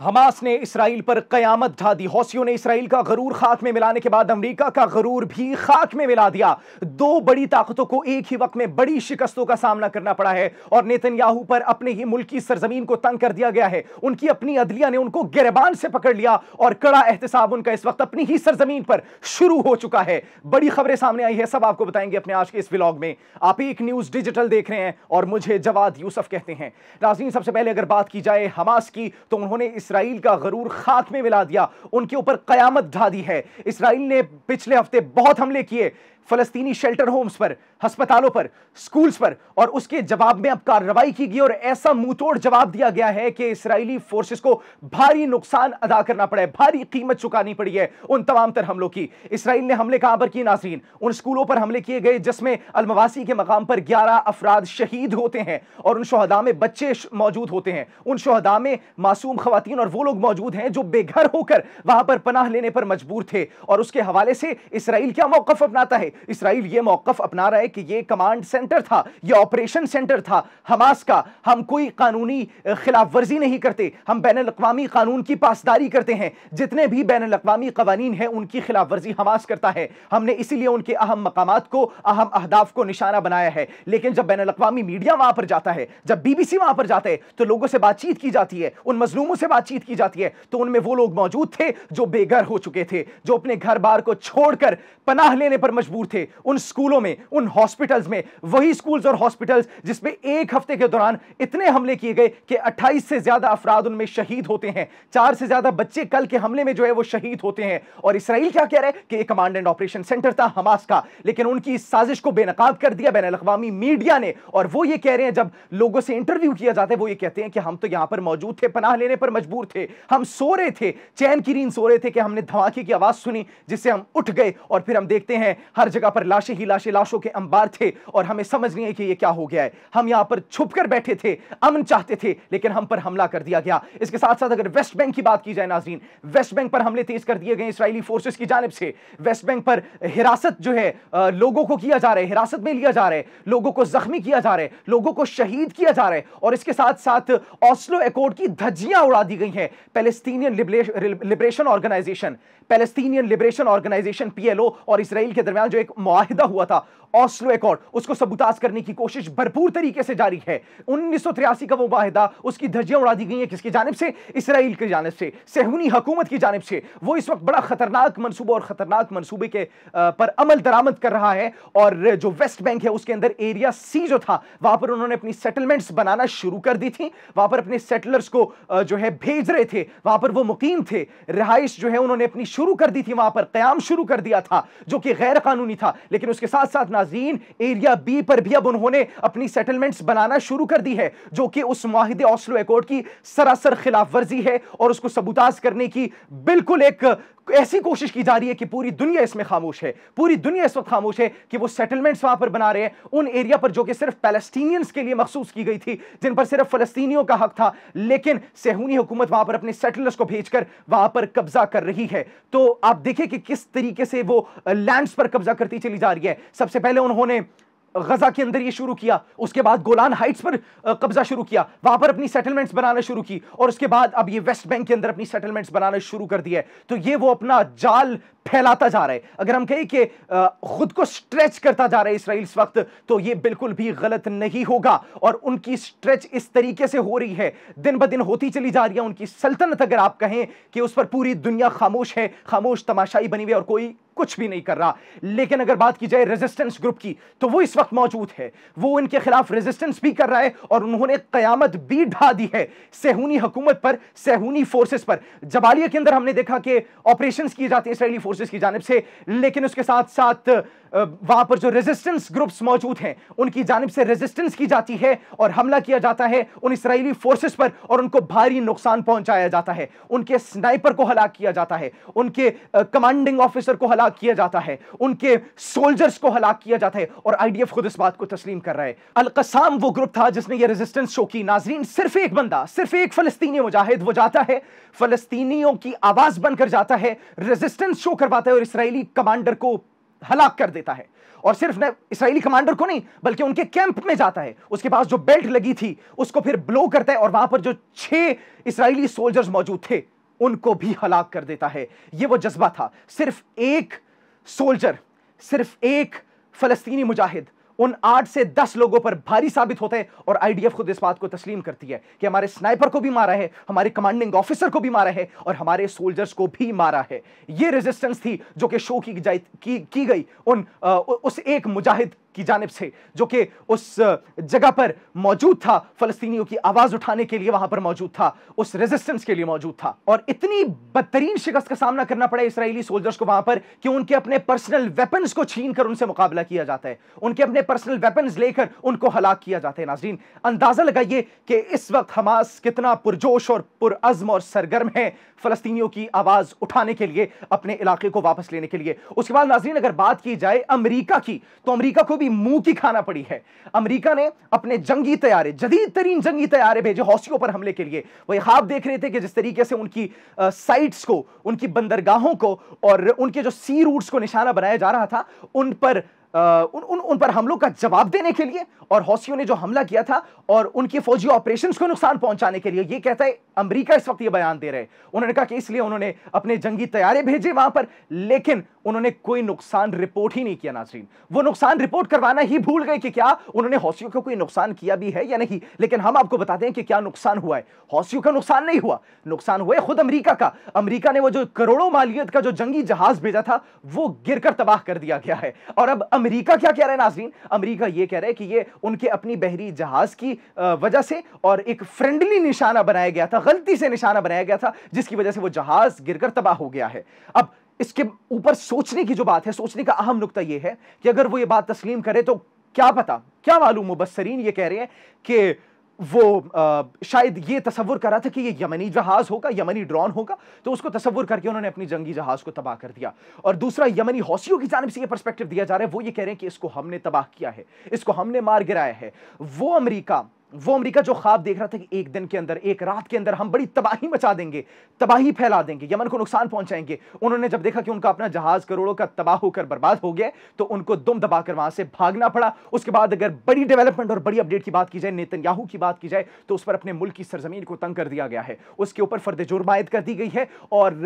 Hamas ने Israel पर कयामत ढा दी। हौसियों ने इसराइल का गरूर खाक में मिलाने के बाद अमेरिका का गरूर भी खाक में मिला दिया। दो बड़ी ताकतों को एक ही वक्त में बड़ी शिकस्तों का सामना करना पड़ा है और नेतन्याहू पर अपने ही मुल्क की सरजमीन को तंग कर दिया गया है। उनकी अपनी अदलिया ने उनको गिरबान से पकड़ लिया और कड़ा एहतसाब उनका इस वक्त अपनी ही सरजमीन पर शुरू हो चुका है। बड़ी खबरें सामने आई है, सब आपको बताएंगे अपने आज के इस व्लॉग में। आप एक न्यूज डिजिटल देख रहे हैं और मुझे जवाद यूसुफ कहते हैं। नाज़रीन, सबसे पहले अगर बात की जाए हमास की, तो उन्होंने इसराइल का गरूर खाक में मिला दिया, उनके ऊपर कयामत ढा दी है। इसराइल ने पिछले हफ्ते बहुत हमले किए फलस्तीनी शेल्टर होम्स पर, अस्पतालों पर, स्कूल्स पर, और उसके जवाब में अब कार्रवाई की गई और ऐसा मुंहतोड़ जवाब दिया गया है कि इसराइली फोर्सेस को भारी नुकसान अदा करना पड़ा है, भारी कीमत चुकानी पड़ी है उन तमाम तर हमलों की। इसराइल ने हमले कहां पर किए नाज़रीन? उन स्कूलों पर हमले किए गए जिसमें अलमवासी के मकाम पर 11 अफराद शहीद होते हैं और उन शोहदा में बच्चे मौजूद होते हैं। उन शोहदा में मासूम खवातीन और वो लोग मौजूद हैं जो बेघर होकर वहां पर पनाह लेने पर मजबूर थे। और उसके हवाले से इसराइल क्या मौकफ अपनाता है? इसराइल यह मौकफ अपना रहा है कि यह कमांड सेंटर था, यह ऑपरेशन सेंटर था हमास का। हम कोई कानूनी खिलाफ वर्जी नहीं करते, हम बैनुल अक़वामी कानून की पासदारी करते हैं। जितने भी बैनुल अक़वामी कवानीन हैं उनकी खिलाफ वर्जी हमास करता है। हमने इसीलिए उनके अहम मकामात को, अहम अहदाफ को निशाना बनाया है। लेकिन जब बैनुल अक़वामी मीडिया वहां पर जाता है, जब BBC वहां पर जाता है, तो लोगों से बातचीत की जाती है, उन मजलूमों से बातचीत की जाती है, तो उनमें वो लोग मौजूद थे जो बेघर हो चुके थे, जो अपने घर बार को छोड़कर पनाह लेने पर मजबूर थे। उन स्कूलों में, उन हॉस्पिटल्स में, वही स्कूल्स और हॉस्पिटल्स जिसमें एक हफ्ते के दौरान इतने हमले किए गए कि 28 से ज्यादा अफराद उनमें शहीद होते हैं। 4 से ज्यादा बच्चे कल के हमले में जो है वो शहीद होते हैं। और इसराइल क्या कह रहा है कि ये कमांड एंड ऑपरेशन सेंटर था हमास का, लेकिन उनकी इस साजिश को बेनकाब कर दिया बैनुल अक़वामी मीडिया ने। और वो ये कह रहे हैं, जब लोगों से इंटरव्यू किया जाता है, वो ये कहते हैं कि हम तो यहां पर मौजूद थे, पनाह लेने पर मजबूर थे, हम सो रहे थे, चैन की नींद सो रहे थे कि हमने धमाके की आवाज सुनी जिससे हम उठ गए और फिर हम देखते हैं हर जगह पर लाशें ही लाशें, लाशों के अंबार थे और हमें समझ नहीं है कि ये क्या हो गया है। हम यहां पर छुप कर बैठे थे, अमन चाहते थे, लेकिन हम पर हमला कर दिया गया। इसके साथ साथ अगर वेस्ट बैंक की बात की जाए नाज़रीन, वेस्ट बैंक पर हमले तेज कर दिए गए इसराइली फोर्सेस की जानिब से। वेस्ट बैंक पर हिरासत जो है लोगों को किया जा रहा है, हिरासत में लिया जा रहा है, लोगों को जख्मी किया जा रहा है, लोगों को शहीद किया जा रहा है। और इसके साथ साथ ऑस्लो अकॉर्ड की धज्जियां उड़ा दी गई हैं। Palestinian liberation organisation, Palestinian liberation organisation PLO और इसराइल के दरमियान जो एक मुआहिदा हुआ था ऑस्लो अकॉर्ड, उसको सबूताज करने की कोशिश भरपूर तरीके से जारी है। 1983 का वो मुआहिदा, उसकी धज्जियां उड़ा दी गई हैं किसकी जानिब से? इसराइल की जानिब से, सेहूनी हुकूमत की जानिब से। वो इस वक्त बड़ा खतरनाक मंसूबा और खतरनाक मंसूबे के पर अमल दरामद कर रहा है। और जो वेस्ट बैंक है उसके अंदर एरिया C जो था, वहां पर उन्होंने अपनी सेटलमेंट्स बनाना शुरू कर दी थी। वहां पर अपने सेटलर्स को जो है भेज रहे थे, वहां पर वो मुकीम थे, रिहाइश जो है उन्होंने अपनी शुरू कर दी थी, वहां पर कयाम शुरू कर दिया था जो कि गैर कानूनी था। लेकिन उसके साथ साथ नाज़रीन, एरिया B पर भी अब उन्होंने अपनी सेटलमेंट्स बनाना शुरू कर दी है, जो कि उस मुआहिदे ऑस्लो अकॉर्ड की सरासर खिलाफ वर्जी है। और उसको सबूताज करने की बिल्कुल एक ऐसी कोशिश की जा रही है कि पूरी दुनिया इसमें खामोश है। पूरी दुनिया इस वक्त खामोश है कि वो सेटलमेंट्स वहां पर बना रहे हैं उन एरिया पर जो कि सिर्फ पैलेस्टीनियंस के लिए मखसूस की गई थी, जिन पर सिर्फ फलस्तीनियों का हक था। लेकिन सेहूनी हुकूमत वहां पर अपने सेटलर्स को भेजकर वहां पर कब्जा कर रही है। तो आप देखिए कि किस तरीके से वो लैंड्स पर कब्जा करती चली जा रही है। सबसे पहले उन्होंने गजा के अंदर ये शुरू किया, उसके बाद गोलान हाइट्स पर कब्जा शुरू किया, वहां पर अपनी सेटलमेंट्स बनाना शुरू की, और उसके बाद अब ये वेस्ट बैंक के अंदर अपनी सेटलमेंट्स बनाना शुरू कर दिया है। तो ये वो अपना जाल फैलाता जा रहा है। अगर हम कहें कि खुद को स्ट्रेच करता जा रहा है इसराइल इस वक्त, तो ये बिल्कुल भी गलत नहीं होगा। और उनकी स्ट्रेच इस तरीके से हो रही है, दिन ब दिन होती चली जा रही है। उनकी सल्तनत, अगर आप कहें कि उस पर पूरी दुनिया खामोश है, खामोश तमाशाई बनी हुई है और कोई कुछ भी नहीं कर रहा। लेकिन अगर बात की जाए रेजिस्टेंस ग्रुप की, तो वो इस वक्त मौजूद है, वो इनके खिलाफ रेजिस्टेंस भी कर रहा है और उन्होंने कयामत भी ढा दी है सेहूनी हुकूमत पर, सेहूनी फोर्सेस पर। जबालिया के अंदर हमने देखा कि ऑपरेशंस किए जाते हैं इसराइली फोर्सेस की जानिब से, लेकिन उसके साथ साथ वहां पर जो रेजिस्टेंस ग्रुप्स मौजूद हैं उनकी जानिब से रेजिस्टेंस की जाती है और हमला किया जाता है उन इसराइली फोर्सेस पर और उनको भारी नुकसान पहुंचाया जाता है। उनके स्नाइपर को हलाक किया जाता है, उनके कमांडिंग ऑफिसर को हलाक किया जाता है, उनके सोल्जर्स को हलाक किया जाता है। और IDF खुद इस बात को तस्लीम कर रहा है। अल-कसाम वो ग्रुप था जिसने ये रेजिस्टेंस शो की। नाजरीन, सिर्फ एक बंदा, सिर्फ एक फलस्तीनी मुजाहिद वो जाता है, फलस्तीनियों की आवाज बनकर जाता है, रेजिस्टेंस शो करवाता है और इसराइली कमांडर को हलाक कर देता है। और सिर्फ न इसराइली कमांडर को नहीं बल्कि उनके कैंप में जाता है, उसके पास जो बेल्ट लगी थी उसको फिर ब्लो करता है और वहां पर जो 6 इसराइली सोल्जर्स मौजूद थे उनको भी हलाक कर देता है। यह वो जज्बा था। सिर्फ एक सोल्जर, सिर्फ एक फलस्तीनी मुजाहिद उन 8 से 10 लोगों पर भारी साबित होता है और आईडीएफ खुद इस बात को तस्लीम करती है कि हमारे स्नाइपर को भी मारा है, हमारे कमांडिंग ऑफिसर को भी मारा है और हमारे सोल्जर्स को भी मारा है। यह रेजिस्टेंस थी जो कि शो की गई उस एक मुजाहिद की जानिब से जो कि उस जगह पर मौजूद था, फलस्तीनियों की आवाज उठाने के लिए वहां पर मौजूद था, उस रेजिस्टेंस के लिए मौजूद था। और इतनी बदतरीन शिकस्त का सामना करना पड़ा इसराइली सोल्जर्स को वहां पर कि उनके अपने पर्सनल वेपन्स को छीन कर उनसे मुकाबला किया जाता है, उनके अपने पर्सनल वेपन्स लेकर उनको हलाक किया जाता है। नाज़रीन, अंदाजा लगाइए कि इस वक्त हमास कितना पुरजोश और पुरअज़्म और सरगर्म है फलस्तीनियों की आवाज उठाने के लिए, अपने इलाके को वापस लेने के लिए। उसके बाद नाज़रीन अगर बात की जाए अमेरिका की, तो अमेरिका को भी मुंह की खाना पड़ी है। अमेरिका ने अपने जंगी तैयारे, जदीद तरीन जंगी तैयारे भेजे हौसियों पर हमले के लिए। वही ख्वाब देख रहे थे कि जिस तरीके से उनकी साइट्स को, उनकी बंदरगाहों को और उनके जो सी रूट्स को निशाना बनाया जा रहा था, उन पर हमलों का जवाब देने के लिए और हौसियों ने जो हमला किया था और उनकी फौजी ऑपरेशंस को नुकसान पहुंचाने के लिए, ये कहता है अमेरिका इस वक्त ये बयान दे रहे हैं। उन्होंने कहा कि इसलिए उन्होंने अपने जंगी तैयारे भेजे वहां पर, लेकिन उन्होंने कोई नुकसान रिपोर्ट ही नहीं किया। नाज़रीन, वो नुकसान रिपोर्ट करवाना ही भूल गए कि क्या उन्होंने हौसियों को कोई नुकसान किया भी है या नहीं। लेकिन हम आपको बताते हैं कि क्या नुकसान हुआ है। हौसियों का नुकसान नहीं हुआ, नुकसान हुआ है खुद अमेरिका का। अमेरिका ने वो जो करोड़ों मालियत का जो जंगी जहाज भेजा था वो गिरकर तबाह कर दिया गया है। और अब अमेरिका क्या कह रहा है नाज़रीन? अमेरिका ये कह रहा है कि ये उनके अपनी बहरी जहाज की वजह से और एक फ्रेंडली निशाना बनाया गया था, गलती से निशाना बनाया गया था, जिसकी वजह से वो जहाज गिरकर तबाह हो गया है। अब इसके ऊपर सोचने की जो बात है, सोचने का अहम नुक्ता यह है कि अगर वो ये बात तस्लीम करे तो क्या पता, क्या मालूम, मुबस्सरीन ये कह रहे हैं कि वो शायद ये तसव्वुर कर रहा था कि ये यमनी जहाज होगा, यमनी ड्रोन होगा, तो उसको तसव्वुर करके उन्होंने अपनी जंगी जहाज को तबाह कर दिया। और दूसरा, यमनी हौसियों की जानिब से ये पर्सपेक्टिव दिया जा रहा है, वो ये कह रहे हैं कि इसको हमने तबाह किया है, इसको हमने मार गिराया है। वो अमेरिका जो ख्वाब देख रहा था कि एक दिन के अंदर, एक रात के अंदर हम बड़ी तबाही मचा देंगे, तबाही फैला देंगे, यमन को नुकसान पहुंचाएंगे, उन्होंने जब देखा कि उनका अपना जहाज करोड़ों का तबाह होकर बर्बाद हो गया तो उनको दुम दबाकर वहां से भागना पड़ा। उसके बाद अगर बड़ी डेवलपमेंट और बड़ी अपडेट की बात की जाए, नेतन्याहू की बात की जाए, तो उस पर अपने मुल्क की सरजमीन को तंग कर दिया गया है, उसके ऊपर फर्द जुर्म आयद कर दी गई है और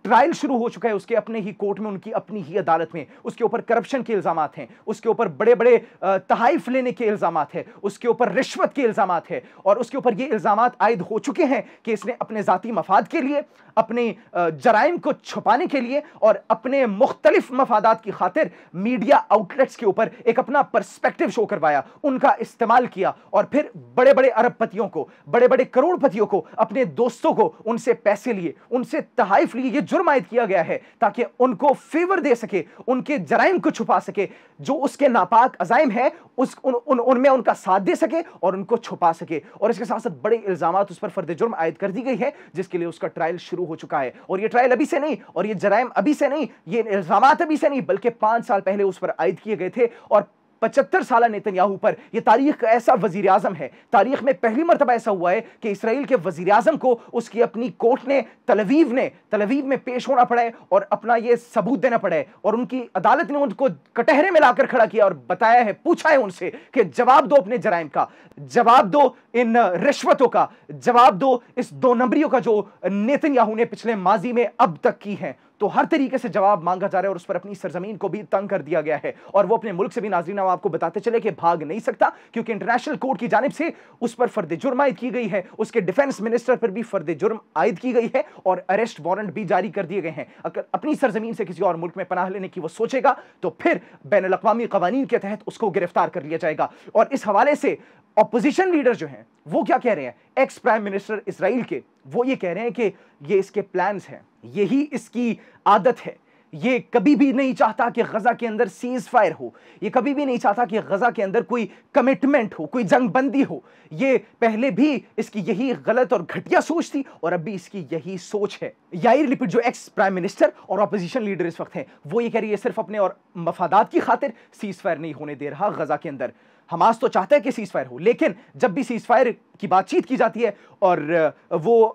ट्रायल शुरू हो चुका है उसके अपने ही कोर्ट में, उनकी अपनी ही अदालत में। उसके ऊपर करप्शन के इल्जाम हैं, उसके ऊपर बड़े बड़े तहाइफ लेने के इल्जाम हैं, उसके ऊपर रिश्वत के इल्जाम हैं और उसके ऊपर ये इल्जाम आयद हो चुके हैं कि इसने अपने जाती मफाद के लिए, अपने जराइम को छुपाने के लिए और अपने मुख्तलिफ मफादात की खातिर मीडिया आउटलेट्स के ऊपर एक अपना पर्सपेक्टिव शो करवाया, उनका इस्तेमाल किया और फिर बड़े बड़े अरबपतियों को, बड़े बड़े करोड़पतियों को, अपने दोस्तों को, उनसे पैसे लिए, उनसे तहाइफ लिए। ये जुर्म आयद किया गया है ताकि उनको फेवर दे सके, उनके जराइम को छुपा सके, जो उसके नापाक अजाइम है उनमें उनका साथ दे सके और उनको छुपा सके। और इसके साथ साथ बड़े इल्जामात उस पर फर्द जुर्म आयद कर दी गई है, जिसके लिए उसका ट्रायल शुरू हो चुका है। और ये ट्रायल अभी से नहीं और ये जराइम अभी से नहीं, ये इल्जामात अभी से नहीं, बल्कि 5 साल पहले उस पर आयद किए गए थे। और 75 साल नेतन्याहू पर यह तारीख का ऐसा वजीर आजम है, तारीख में पहली मरतबा ऐसा हुआ है कि इसराइल के वजीर आजम को उसकी अपनी कोर्ट ने तलवीव में पेश होना पड़ा है और अपना यह सबूत देना पड़ा है। और उनकी अदालत ने उनको कटहरे में लाकर खड़ा किया और बताया है, पूछा है उनसे कि जवाब दो अपने जराइम का, जवाब दो इन रिश्वतों का, जवाब दो इस 2 नंबरियों का जो नेतन्याहू ने पिछले माजी में अब तक की है। तो हर तरीके से जवाब मांगा जा रहा है और उस पर अपनी सरजमीन को भी तंग कर दिया गया है। और वो अपने मुल्क से भी, नाज़रीन आपको बताते चले, कि भाग नहीं सकता, क्योंकि इंटरनेशनल कोर्ट की जानिब से उस पर फर्द जुर्म आयद की गई है, उसके डिफेंस मिनिस्टर पर भी फर्द जुर्म आयद की गई है और अरेस्ट वारंट भी जारी कर दिए गए हैं। अगर अपनी सरजमीन से किसी और मुल्क में पनाह लेने की वो सोचेगा तो फिर बैनुल अक़वामी क़वानीन के तहत उसको गिरफ्तार कर लिया जाएगा। और इस हवाले से ऑपोजिशन लीडर जो हैं वो क्या कह रहे हैं, एक्स प्राइम मिनिस्टर इसराइल के, वो ये कह रहे हैं कि ये इसके प्लान्स हैं, यही इसकी आदत है, ये कभी भी नहीं चाहता कि गजा के अंदर सीज फायर हो, ये कभी भी नहीं चाहता कि गजा के अंदर कोई कमिटमेंट हो, कोई जंगबंदी हो। ये पहले भी इसकी यही गलत और घटिया सोच थी और अब भी इसकी यही सोच है। याइर लिपिड जो एक्स प्राइम मिनिस्टर और ऑपोजिशन लीडर इस वक्त हैं, वो ये कह रही है सिर्फ अपने और मफादात की खातिर सीज फायर नहीं होने दे रहा गजा के अंदर। हमास तो चाहता है कि सीज फायर हो, लेकिन जब भी सीज फायर की बातचीत की जाती है और वो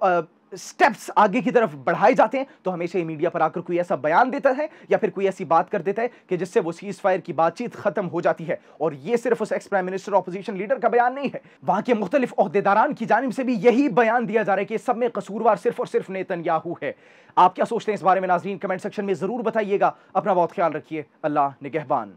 स्टेप्स आगे की तरफ बढ़ाए जाते हैं तो हमेशा ही मीडिया पर आकर कोई ऐसा बयान देता है या फिर कोई ऐसी बात कर देता है कि जिससे वो सीज फायर की बातचीत खत्म हो जाती है। और ये सिर्फ उस ex prime minister opposition leader का बयान नहीं है, वहां के मुख्तलिफ ओहदेदारान की जानिब से भी यही बयान दिया जा रहा है कि सब में कसूरवार सिर्फ और सिर्फ नेतन्याहू है। आप क्या सोचते हैं इस बारे में नाज़रीन कमेंट सेक्शन में जरूर बताइएगा। अपना बहुत ख्याल रखिए। अल्लाह निगहबान।